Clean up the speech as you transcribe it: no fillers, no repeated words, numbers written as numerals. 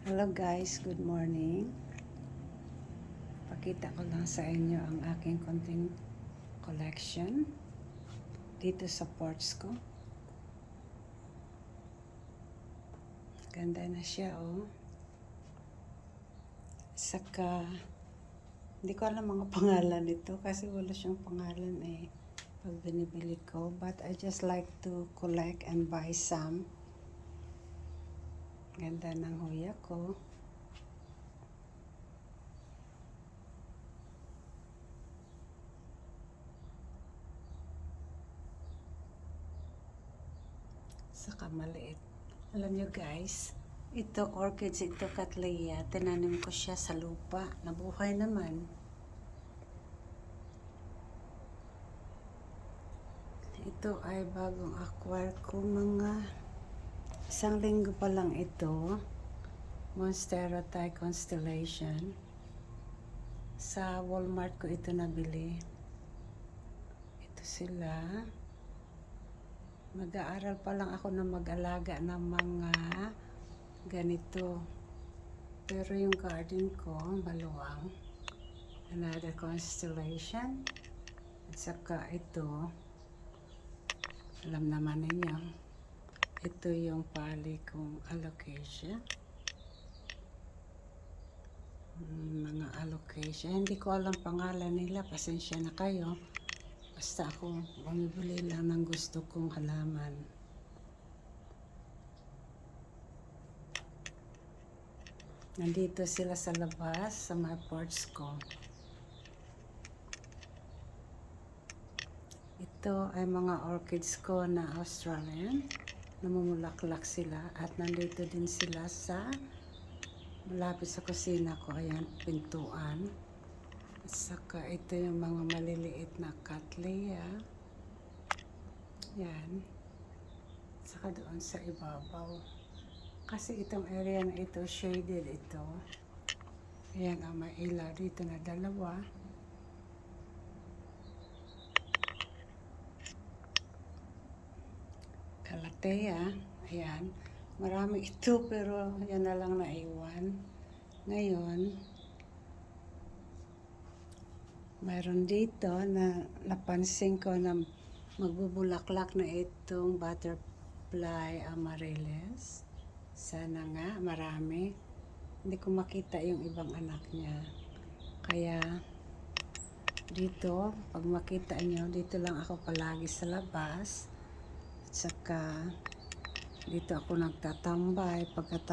Hello guys, good morning. Pakita ko lang sa inyo ang aking konting collection dito sa porch ko. Ganda na siya oh. Saka hindi ko alam mga pangalan nito kasi wala siyang pangalan pag binibili ko, but I just like to collect and buy some. Ganda ng huya ko. Saka maliit. Alam nyo guys, ito orchids, ito Cattleya, tinanim ko siya sa lupa. Nabuhay naman. Ito ay bagong acquire ko, mga 1 linggo pa lang ito. Monstera Thai Constellation. Sa Walmart ko ito nabili. Ito sila. Mag-aaral pa lang ako na mag-alaga ng mga ganito. Pero yung garden ko, maluwang. Another constellation. At saka ito, alam naman ninyo, ito yung pali kong alocasia. Mga alocasia. Hindi ko alam pangalan nila. Pasensya na kayo. Basta ako bumibili lang ng gusto kong halaman. Nandito sila sa labas, sa my porch ko. Ito ay mga orchids ko na Australian. Namumulaklak sila at nandito din sila sa malapit sa kusina ko. Ayan, pintuan. At saka ito yung mga maliliit na Cattleya. Yan. Saka doon sa ibabaw. Kasi itong area na ito, shaded ito. Ayan ang may ilaw dito na dalawa. Calathea. Ayan. Marami ito pero yan na lang naiwan. Ngayon, mayroon dito na napansin ko na magbubulaklak na itong butterfly amaryllis. Sana nga marami. Hindi ko makita yung ibang anak niya. Kaya dito, pag makita nyo, dito lang ako palagi sa labas. At saka dito ako nagtatambay.